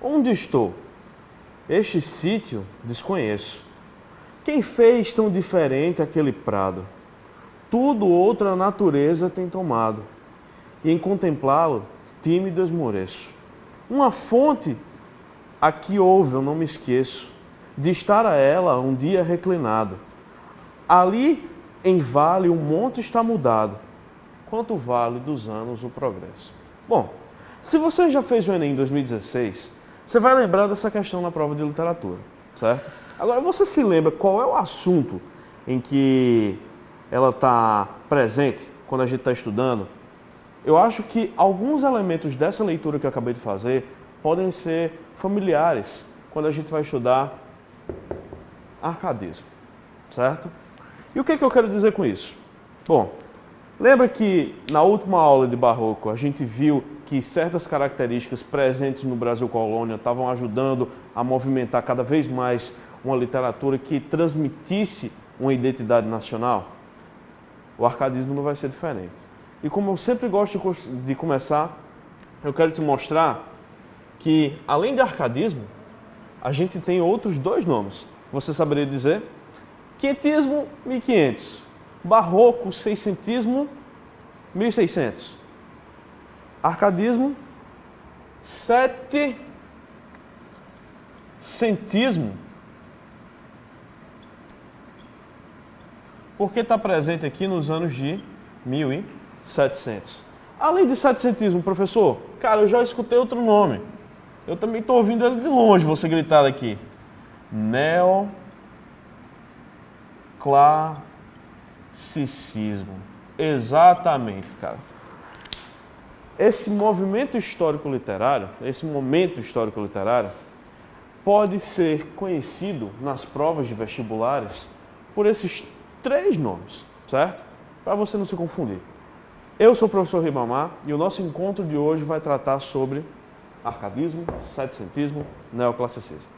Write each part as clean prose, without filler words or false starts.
Onde estou? Este sítio desconheço. Quem fez tão diferente aquele prado? Tudo outra natureza tem tomado, e em contemplá-lo, tímido esmoreço. Uma fonte aqui houve, eu não me esqueço, de estar a ela um dia reclinado. Ali em vale o monte está mudado, quanto o vale dos anos o progresso. Bom, se você já fez o Enem em 2016, você vai lembrar dessa questão na prova de literatura, certo? Agora, você se lembra qual é o assunto em que ela está presente quando a gente está estudando? Eu acho que alguns elementos dessa leitura que eu acabei de fazer podem ser familiares quando a gente vai estudar arcadismo, certo? E o que eu quero dizer com isso? Bom, lembra que na última aula de Barroco a gente viu que certas características presentes no Brasil colônia estavam ajudando a movimentar cada vez mais uma literatura que transmitisse uma identidade nacional? O arcadismo não vai ser diferente. E como eu sempre gosto de começar, eu quero te mostrar que, além de arcadismo, a gente tem outros dois nomes. Você saberia dizer? Quinhentismo, 1500. Barroco, seiscentismo, 1600. Arcadismo, setecentismo. Porque está presente aqui nos anos de 1700. Além de setecentismo, professor, cara, eu já escutei outro nome. Eu também estou ouvindo ele de longe, você gritar aqui. Neoclassicismo. Exatamente, cara. Esse movimento histórico literário, esse momento histórico literário, pode ser conhecido nas provas de vestibulares por esses três nomes, certo? Para você não se confundir. Eu sou o professor Ribamar e o nosso encontro de hoje vai tratar sobre arcadismo, setecentismo, neoclassicismo.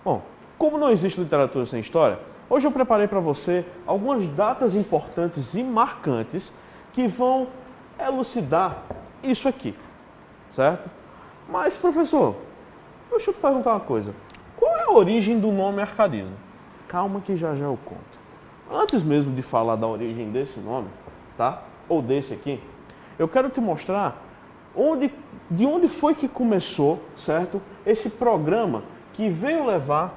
Bom, como não existe literatura sem história, hoje eu preparei para você algumas datas importantes e marcantes que vão elucidar isso aqui, certo? Mas, professor, deixa eu te perguntar uma coisa. Qual é a origem do nome arcadismo? Calma que já eu conto. Antes mesmo de falar da origem desse nome, tá? Ou desse aqui, eu quero te mostrar de onde foi que começou, certo? Esse programa que veio levar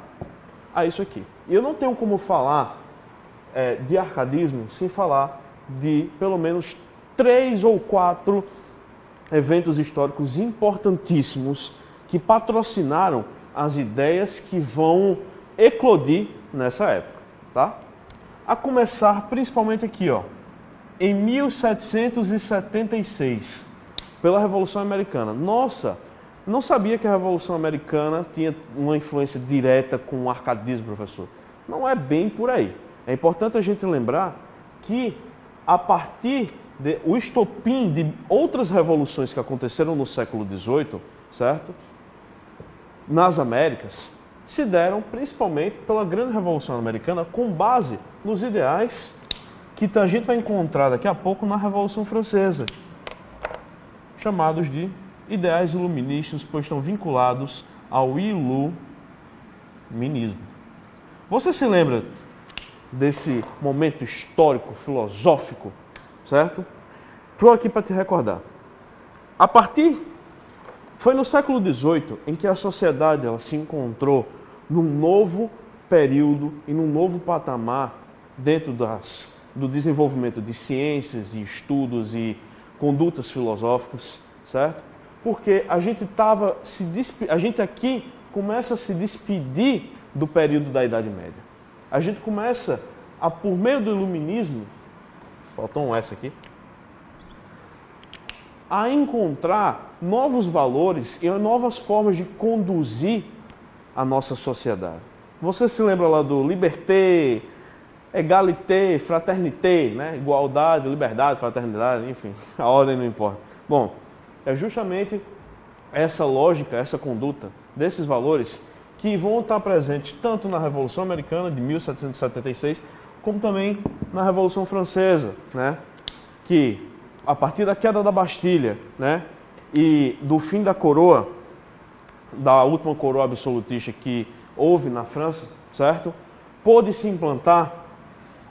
a isso aqui. E eu não tenho como falar de arcadismo sem falar de pelo menos 3 ou 4 eventos históricos importantíssimos que patrocinaram as ideias que vão eclodir nessa época, tá? A começar principalmente aqui, ó, em 1776, pela Revolução Americana. Nossa, não sabia que a Revolução Americana tinha uma influência direta com o arcadismo, professor. Não é bem por aí. É importante a gente lembrar que, a partir do estopim de outras revoluções que aconteceram no século XVIII, certo? Nas Américas, se deram principalmente pela Grande Revolução Americana com base nos ideais que a gente vai encontrar daqui a pouco na Revolução Francesa, chamados de ideais iluministas, pois estão vinculados ao iluminismo. Você se lembra desse momento histórico, filosófico, certo? Estou aqui para te recordar. Foi no século XVIII em que a sociedade ela se encontrou num novo período e num novo patamar dentro do desenvolvimento de ciências e estudos e condutas filosóficas, certo? Porque a gente aqui começa a se despedir do período da Idade Média. A gente começa por meio do iluminismo, faltou um S aqui, a encontrar novos valores e novas formas de conduzir a nossa sociedade. Você se lembra lá do liberté, égalité, fraternité, né? Igualdade, liberdade, fraternidade, enfim, a ordem não importa. Bom, é justamente essa lógica, essa conduta desses valores que vão estar presentes tanto na Revolução Americana de 1776, como também na Revolução Francesa, né? Que a partir da queda da Bastilha, né, e do fim da coroa, da última coroa absolutista que houve na França, certo? Pôde se implantar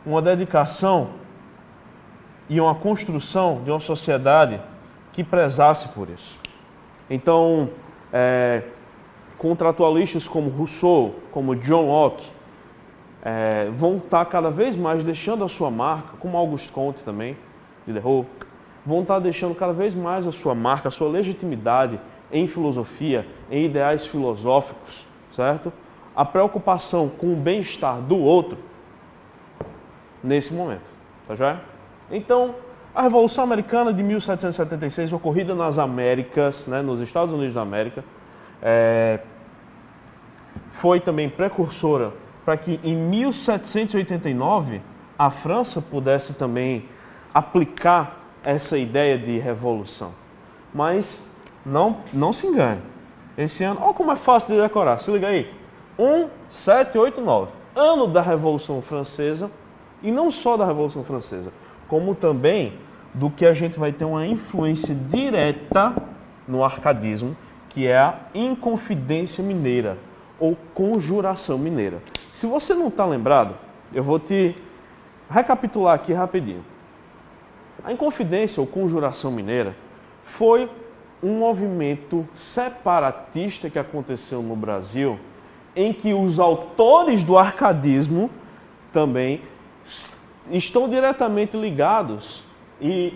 uma dedicação e uma construção de uma sociedade que prezasse por isso. Então, contratualistas como Rousseau, como John Locke, vão estar cada vez mais deixando a sua marca, como Auguste Comte também, Diderot, vão estar deixando cada vez mais a sua marca, a sua legitimidade em filosofia, em ideais filosóficos, certo? A preocupação com o bem-estar do outro nesse momento, tá já? Então, a Revolução Americana de 1776, ocorrida nas Américas, né, nos Estados Unidos da América, foi também precursora para que em 1789 a França pudesse também aplicar essa ideia de revolução. Mas não se engane. Esse ano, olha como é fácil de decorar, se liga aí. 1789, ano da Revolução Francesa, e não só da Revolução Francesa, como também do que a gente vai ter uma influência direta no arcadismo, que é a Inconfidência Mineira, ou Conjuração Mineira. Se você não está lembrado, eu vou te recapitular aqui rapidinho. A Inconfidência, ou Conjuração Mineira, foi um movimento separatista que aconteceu no Brasil, em que os autores do arcadismo também estão diretamente ligados e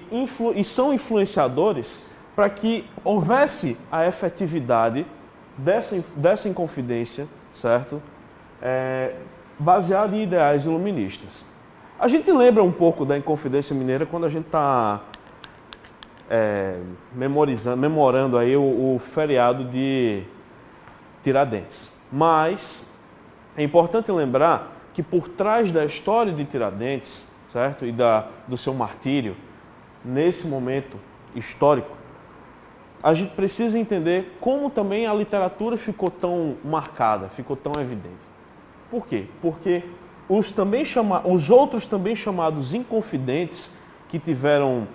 são influenciadores para que houvesse a efetividade dessa Inconfidência, certo? Baseada em ideais iluministas. A gente lembra um pouco da Inconfidência Mineira quando a gente está memorando aí o feriado de Tiradentes. Mas é importante lembrar que por trás da história de Tiradentes, certo? E do seu martírio, nesse momento histórico, a gente precisa entender como também a literatura ficou tão marcada, ficou tão evidente. Por quê? Porque os outros também chamados inconfidentes, que tiveram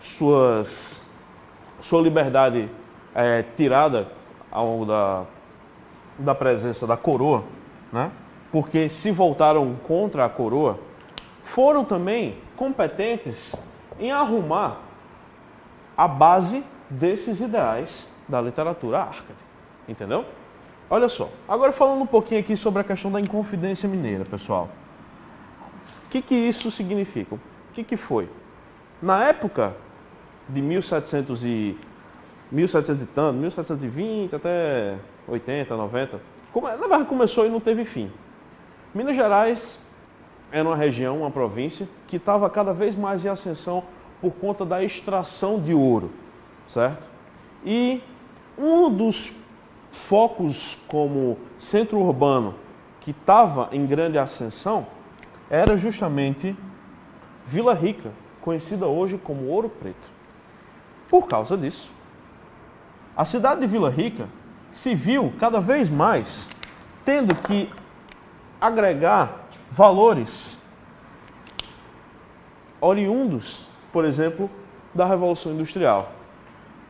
sua liberdade tirada ao longo da presença da coroa, né? Porque se voltaram contra a coroa, foram também competentes em arrumar a base desses ideais da literatura arcade. Entendeu? Olha só. Agora falando um pouquinho aqui sobre a questão da Inconfidência Mineira, pessoal. O que isso significa? O que foi? Na época de 1720 até 80, 90, na verdade começou e não teve fim. Minas Gerais era uma região, uma província, que estava cada vez mais em ascensão por conta da extração de ouro, certo? E um dos focos como centro urbano que estava em grande ascensão era justamente Vila Rica, conhecida hoje como Ouro Preto. Por causa disso, a cidade de Vila Rica se viu cada vez mais tendo que agregar valores oriundos, por exemplo, da Revolução Industrial.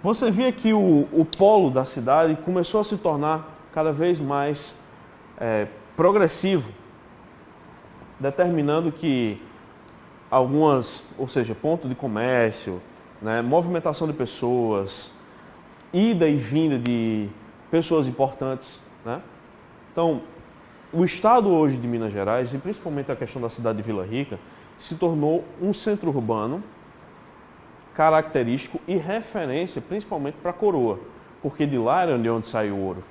Você via que o polo da cidade começou a se tornar cada vez mais progressivo, determinando que ou seja, ponto de comércio, né, movimentação de pessoas, ida e vinda de pessoas importantes, né? Então, o estado hoje de Minas Gerais, e principalmente a questão da cidade de Vila Rica, se tornou um centro urbano característico e referência principalmente para a coroa, porque de lá era de onde saiu o ouro.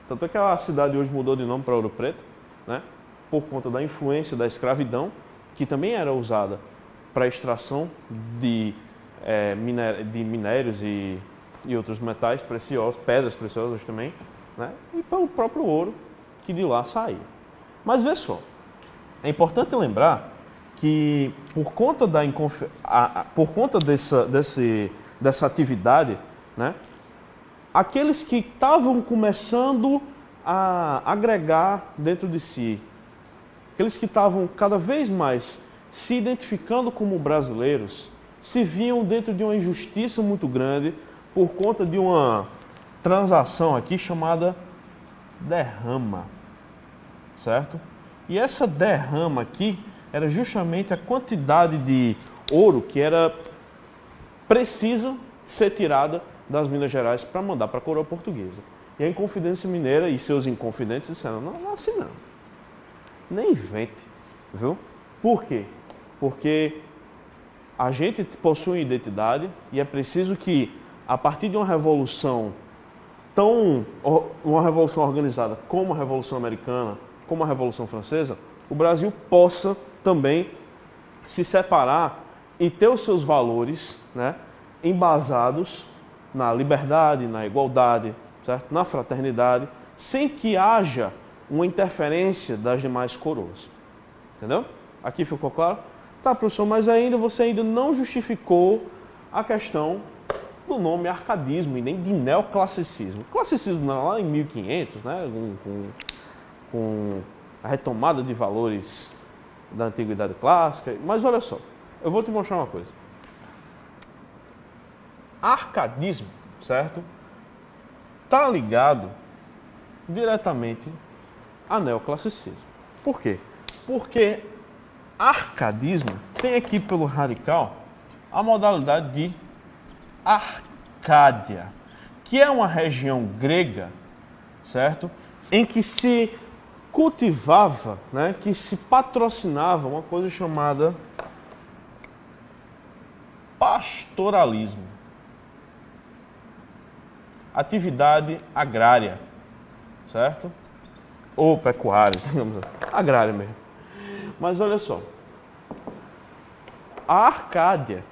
Tanto é que a cidade hoje mudou de nome para Ouro Preto, né, por conta da influência da escravidão, que também era usada para a extração de minérios e outros metais preciosos, pedras preciosas também, né, e pelo próprio ouro que de lá saiu. Mas vê só, é importante lembrar que por conta dessa atividade, né, aqueles que estavam começando a agregar dentro de si, aqueles que estavam cada vez mais se identificando como brasileiros, se viam dentro de uma injustiça muito grande por conta de uma transação aqui chamada derrama, certo? E essa derrama aqui era justamente a quantidade de ouro que era precisa ser tirada das Minas Gerais para mandar para a coroa portuguesa. E a Inconfidência Mineira e seus inconfidentes disseram, não, não é assim não. Nem invente, viu? Por quê? Porque a gente possui identidade e é preciso que, a partir de uma revolução uma revolução organizada como a Revolução Americana, como a Revolução Francesa, o Brasil possa também se separar e ter os seus valores, né, embasados na liberdade, na igualdade, certo? Na fraternidade, sem que haja uma interferência das demais coroas. Entendeu? Aqui ficou claro? Tá, professor, mas você ainda não justificou a questão do nome arcadismo e nem de neoclassicismo. Classicismo lá em 1500, né, com a retomada de valores da antiguidade clássica. Mas olha só, eu vou te mostrar uma coisa. Arcadismo, certo? Está ligado diretamente a neoclassicismo. Por quê? Porque arcadismo tem aqui pelo radical a modalidade de Arcádia, que é uma região grega, certo? Em que se cultivava, né, que se patrocinava uma coisa chamada pastoralismo. Atividade agrária, certo? Ou pecuária, agrária mesmo. Mas olha só, a Arcádia,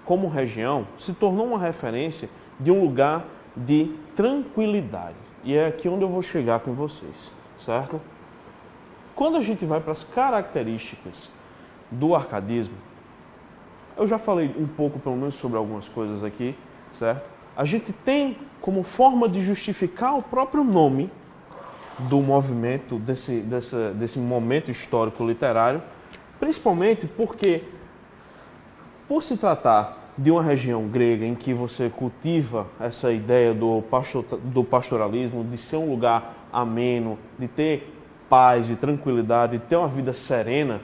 como região, se tornou uma referência de um lugar de tranquilidade. E é aqui onde eu vou chegar com vocês, certo? Quando a gente vai para as características do arcadismo, eu já falei um pouco, pelo menos, sobre algumas coisas aqui, certo? A gente tem como forma de justificar o próprio nome do movimento, desse momento histórico literário, principalmente porque, por se tratar de uma região grega em que você cultiva essa ideia do pastoralismo, de ser um lugar ameno, de ter paz e tranquilidade, de ter uma vida serena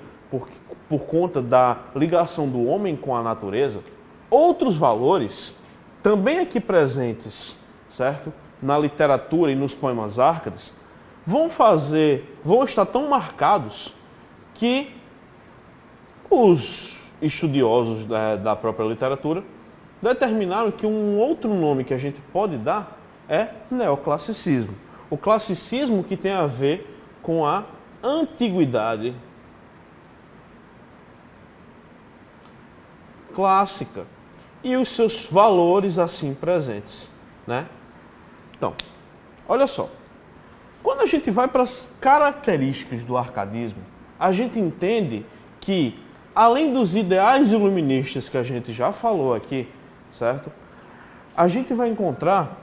por conta da ligação do homem com a natureza, outros valores, também aqui presentes, certo? Na literatura e nos poemas árcades, vão estar tão marcados que os estudiosos da própria literatura determinaram que um outro nome que a gente pode dar é neoclassicismo. O classicismo que tem a ver com a antiguidade clássica e os seus valores assim presentes, né? Então, olha só. Quando a gente vai para as características do arcadismo, a gente entende que, além dos ideais iluministas que a gente já falou aqui, certo? A gente vai encontrar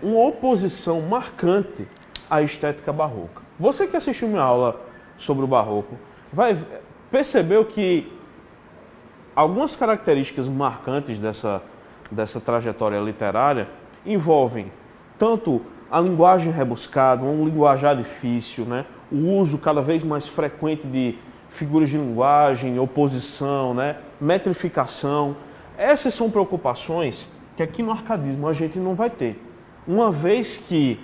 uma oposição marcante à estética barroca. Você que assistiu minha aula sobre o barroco, percebeu que algumas características marcantes dessa trajetória literária envolvem tanto a linguagem rebuscada, um linguajar difícil, né? O uso cada vez mais frequente de figuras de linguagem, oposição, né? Metrificação. Essas são preocupações que aqui no arcadismo a gente não vai ter. Uma vez que,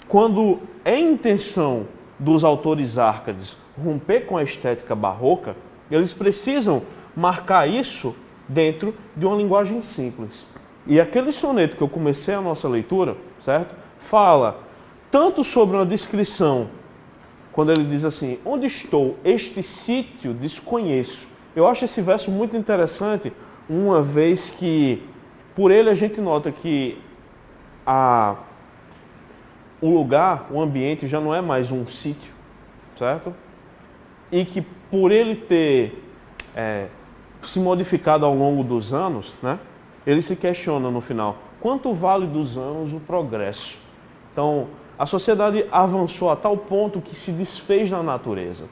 quando é intenção dos autores árcades romper com a estética barroca, eles precisam marcar isso dentro de uma linguagem simples. E aquele soneto que eu comecei a nossa leitura, certo? Fala tanto sobre uma descrição, quando ele diz assim, onde estou? Este sítio desconheço. Eu acho esse verso muito interessante, uma vez que, por ele a gente nota que o lugar, o ambiente já não é mais um sítio, certo? E que por ele ter se modificado ao longo dos anos, né? Ele se questiona no final, quanto vale dos anos o progresso? Então, a sociedade avançou a tal ponto que se desfez na natureza.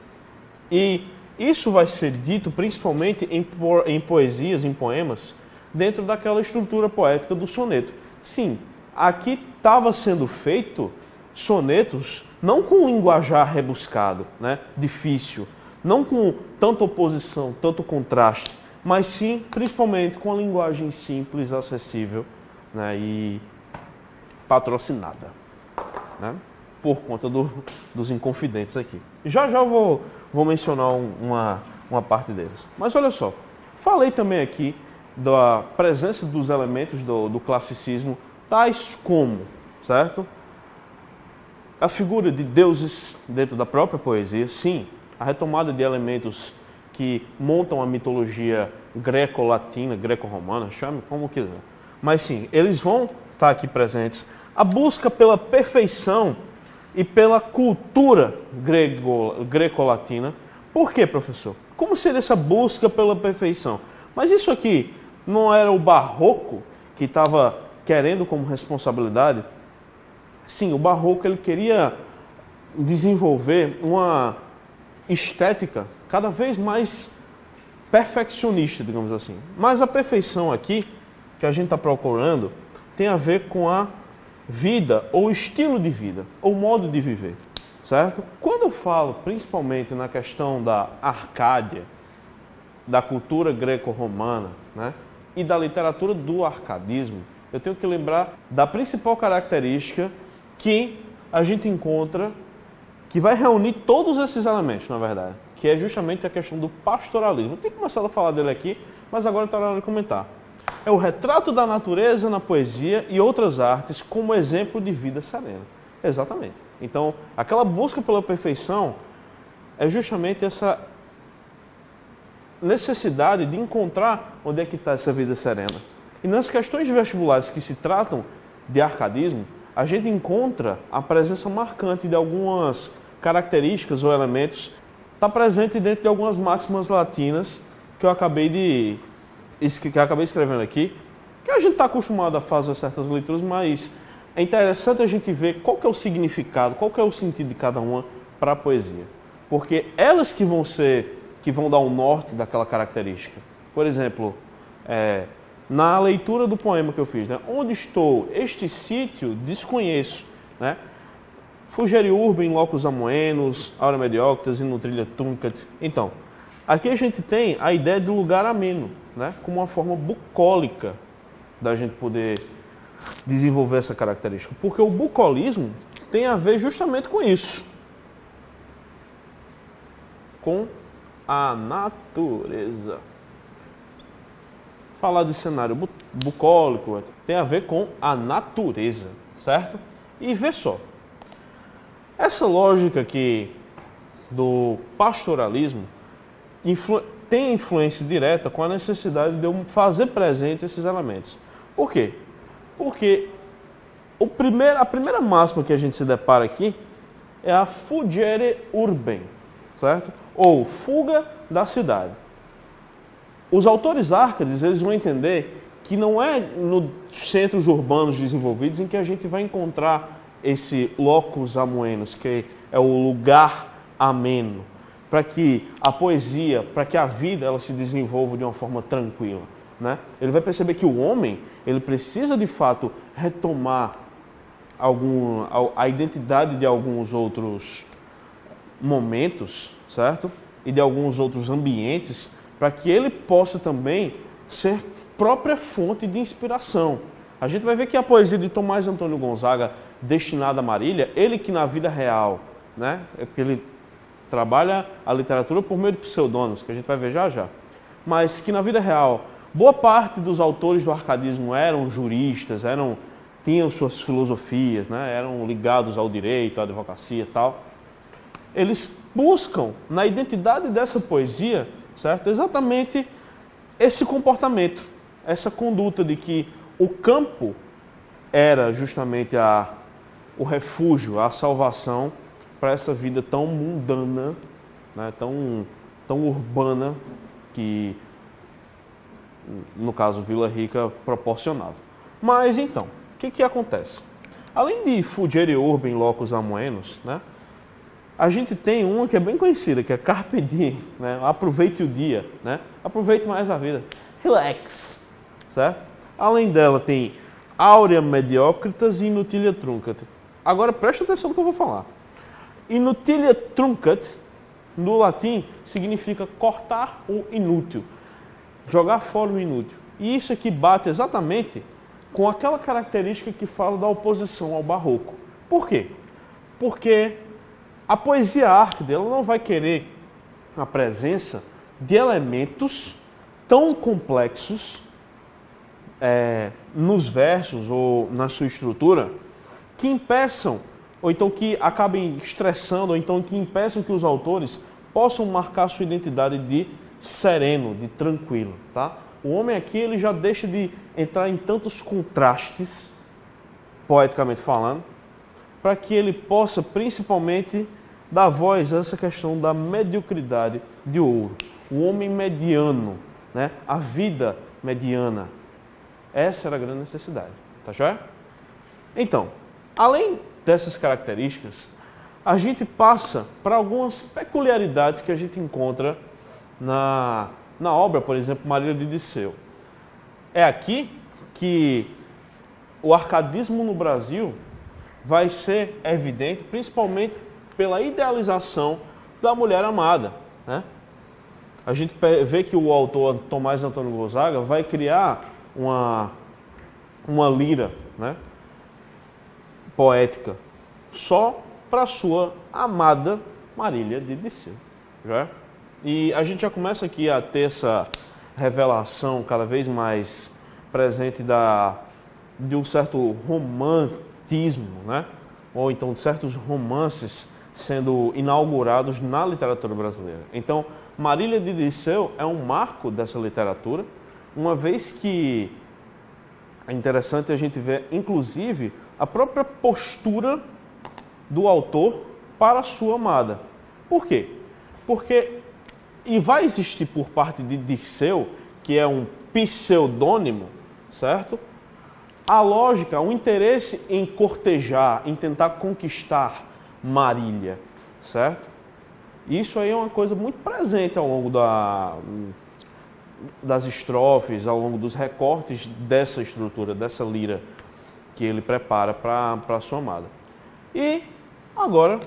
E Isso vai ser dito principalmente em poesias, em poemas, dentro daquela estrutura poética do soneto. Sim, aqui estava sendo feito sonetos não com linguajar rebuscado, né, difícil, não com tanta oposição, tanto contraste, mas sim, principalmente, com a linguagem simples, acessível, né, e patrocinada, né, por conta dos Inconfidentes aqui. Já eu vou mencionar uma parte deles. Mas olha só, falei também aqui da presença dos elementos do classicismo, tais como, certo? A figura de deuses dentro da própria poesia, sim. A retomada de elementos que montam a mitologia greco-latina, greco-romana, chame como quiser. Mas sim, eles vão estar aqui presentes. A busca pela perfeição e pela cultura greco-latina. Por quê, professor? Como seria essa busca pela perfeição? Mas isso aqui não era o barroco que estava querendo como responsabilidade? Sim, o barroco ele queria desenvolver uma estética cada vez mais perfeccionista, digamos assim. Mas a perfeição aqui, que a gente está procurando, tem a ver com a vida, ou estilo de vida, ou modo de viver, certo? Quando eu falo principalmente na questão da Arcádia, da cultura greco-romana, né, e da literatura do arcadismo, eu tenho que lembrar da principal característica que a gente encontra, que vai reunir todos esses elementos, na verdade, que é justamente a questão do pastoralismo. Eu tenho começado a falar dele aqui, mas agora está na hora de comentar. É o retrato da natureza na poesia e outras artes como exemplo de vida serena. Exatamente. Então, aquela busca pela perfeição é justamente essa necessidade de encontrar onde é que está essa vida serena. E nas questões de vestibulares que se tratam de arcadismo, a gente encontra a presença marcante de algumas características ou elementos, está presente dentro de algumas máximas latinas que eu acabei escrevendo aqui, que a gente está acostumado a fazer certas leituras, mas é interessante a gente ver qual que é o significado, qual que é o sentido de cada uma para a poesia. Porque elas que vão dar o norte daquela característica. Por exemplo, na leitura do poema que eu fiz, né? Onde estou? Este sítio desconheço, né? Fugere urbem locus amoenos, aura medioctas, inutrilha tuncat. Então, aqui a gente tem a ideia de lugar ameno, né? Como uma forma bucólica da gente poder desenvolver essa característica. Porque o bucolismo tem a ver justamente com isso. Com a natureza. Falar de cenário bucólico tem a ver com a natureza, certo? E vê só, essa lógica aqui do pastoralismo tem influência direta com a necessidade de eu fazer presente esses elementos. Por quê? Porque a primeira máxima que a gente se depara aqui é a fugere urbem, certo? Ou fuga da cidade. Os autores árcades, eles vão entender que não é nos centros urbanos desenvolvidos em que a gente vai encontrar esse locus amoenos, que é o lugar ameno, para que a poesia, para que a vida ela se desenvolva de uma forma tranquila, né? Ele vai perceber que o homem, ele precisa de fato retomar a identidade de alguns outros momentos, certo? E de alguns outros ambientes, para que ele possa também ser própria fonte de inspiração. A gente vai ver que a poesia de Tomás Antônio Gonzaga, destinada a Marília, ele que na vida real, né, é porque ele trabalha a literatura por meio de pseudônimos, que a gente vai ver já, mas que na vida real, boa parte dos autores do arcadismo eram juristas, tinham suas filosofias, né, eram ligados ao direito, à advocacia e tal. Eles buscam, na identidade dessa poesia, certo? Exatamente esse comportamento, essa conduta de que o campo era justamente o refúgio, a salvação para essa vida tão mundana, né? tão urbana que, no caso, Vila Rica proporcionava. Mas então, o que acontece? Além de fugere urbem locus amoenos, né? a gente tem uma que é bem conhecida, que é Carpe Diem, né? Aproveite o dia, né? Aproveite mais a vida. Relax, certo? Além dela tem Aurea Mediocritas e Inutilia Truncat. Agora preste atenção no que eu vou falar. Inutilia Truncat, no latim, significa cortar o inútil, jogar fora o inútil. E isso aqui bate exatamente com aquela característica que fala da oposição ao barroco. Por quê? Porque a poesia árcade ela não vai querer a presença de elementos tão complexos nos versos ou na sua estrutura que impeçam, ou então que acabem estressando, ou então que impeçam que os autores possam marcar sua identidade de sereno, de tranquilo, tá? O homem aqui ele já deixa de entrar em tantos contrastes, poeticamente falando, para que ele possa principalmente dar voz a essa questão da mediocridade de ouro. O homem mediano, né? A vida mediana. Essa era a grande necessidade, tá joia? Então, além dessas características, a gente passa para algumas peculiaridades que a gente encontra na obra, por exemplo, Marília de Dirceu. É aqui que o arcadismo no Brasil vai ser evidente, principalmente pela idealização da mulher amada, né? A gente vê que o autor Tomás Antônio Gonzaga vai criar uma lira, né, poética só para sua amada Marília de Dirceu. Já? E a gente já começa aqui a ter essa revelação cada vez mais presente de um certo romantismo, né? Ou então de certos romances sendo inaugurados na literatura brasileira. Então, Marília de Dirceu é um marco dessa literatura, uma vez que é interessante a gente ver, inclusive, a própria postura do autor para a sua amada. Por quê? Porque, e vai existir por parte de Dirceu, que é um pseudônimo, certo? A lógica, o interesse em cortejar, em tentar conquistar Marília, certo? Isso aí é uma coisa muito presente ao longo das estrofes, ao longo dos recortes dessa estrutura, dessa lira que ele prepara para a sua amada. E agora,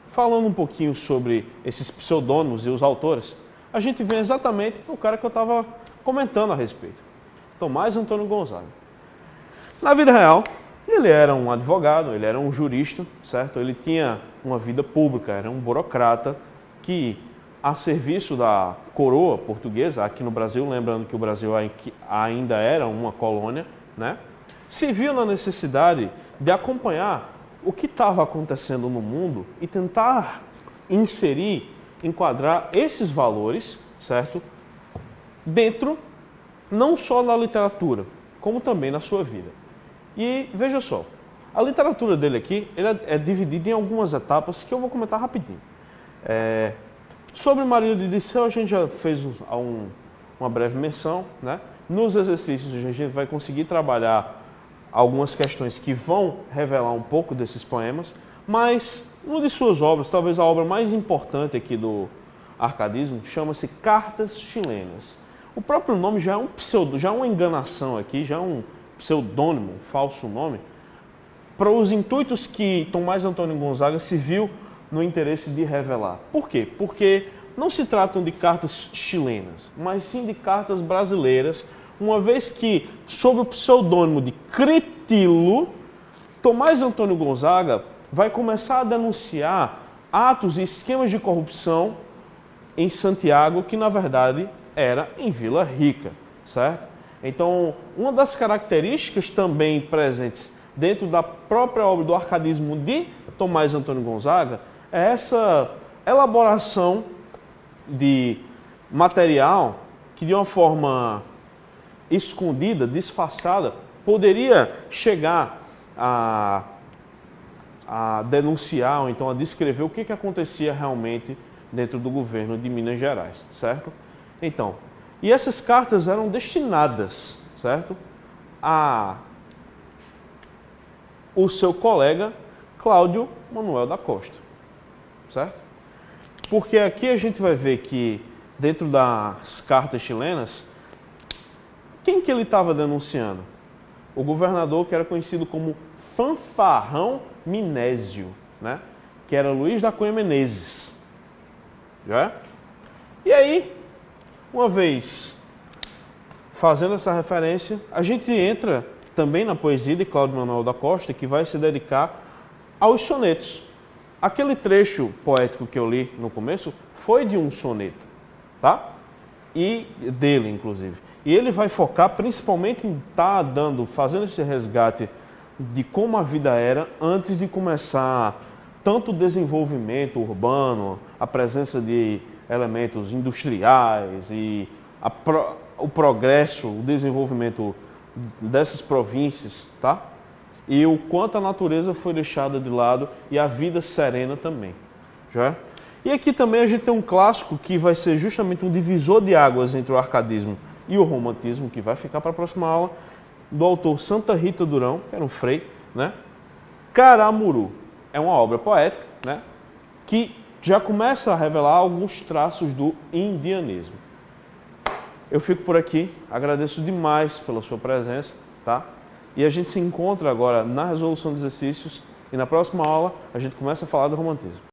falando um pouquinho sobre esses pseudônimos e os autores, a gente vê exatamente o cara que eu estava comentando a respeito, Tomás Antônio Gonzaga. Na vida real, ele era um advogado, ele era um jurista, certo? Ele tinha uma vida pública, era um burocrata que, a serviço da coroa portuguesa, aqui no Brasil, lembrando que o Brasil ainda era uma colônia, né? Se viu na necessidade de acompanhar o que estava acontecendo no mundo e tentar inserir, enquadrar esses valores, certo? Dentro, não só da literatura, como também na sua vida. E veja só, a literatura dele aqui ele é dividida em algumas etapas que eu vou comentar rapidinho. Sobre Marília de Dirceu, a gente já fez uma breve menção, né? Nos exercícios a gente vai conseguir trabalhar algumas questões que vão revelar um pouco desses poemas, mas uma de suas obras, talvez a obra mais importante aqui do arcadismo, chama-se Cartas Chilenas. O próprio nome já é um já é uma enganação aqui, já é um pseudônimo, um falso nome, para os intuitos que Tomás Antônio Gonzaga se viu no interesse de revelar. Por quê? Porque não se tratam de cartas chilenas, mas sim de cartas brasileiras, uma vez que, sob o pseudônimo de Cretilo, Tomás Antônio Gonzaga vai começar a denunciar atos e esquemas de corrupção em Santiago, que na verdade era em Vila Rica, certo? Então, uma das características também presentes dentro da própria obra do arcadismo de Tomás Antônio Gonzaga é essa elaboração de material que de uma forma escondida, disfarçada, poderia chegar a denunciar ou então a descrever o que acontecia realmente dentro do governo de Minas Gerais, certo? Então, e essas cartas eram destinadas, certo, a o seu colega Cláudio Manuel da Costa, certo? Porque aqui a gente vai ver que, dentro das cartas chilenas, quem que ele estava denunciando? O governador que era conhecido como Fanfarrão Minésio, né? Que era Luiz da Cunha Menezes. Já é? E aí, uma vez fazendo essa referência, a gente entra também na poesia de Cláudio Manuel da Costa, que vai se dedicar aos sonetos. Aquele trecho poético que eu li no começo foi de um soneto, tá? E dele, inclusive. E ele vai focar principalmente em estar fazendo esse resgate de como a vida era antes de começar tanto o desenvolvimento urbano, a presença de elementos industriais e o progresso, o desenvolvimento dessas províncias, tá? E o quanto a natureza foi deixada de lado e a vida serena também, já é? E aqui também a gente tem um clássico que vai ser justamente um divisor de águas entre o arcadismo e o romantismo, que vai ficar para a próxima aula, do autor Santa Rita Durão, que era um frei, né? Caramuru. É uma obra poética, né? Que já começa a revelar alguns traços do indianismo. Eu fico por aqui, agradeço demais pela sua presença, tá? E a gente se encontra agora na resolução de exercícios e na próxima aula a gente começa a falar do romantismo.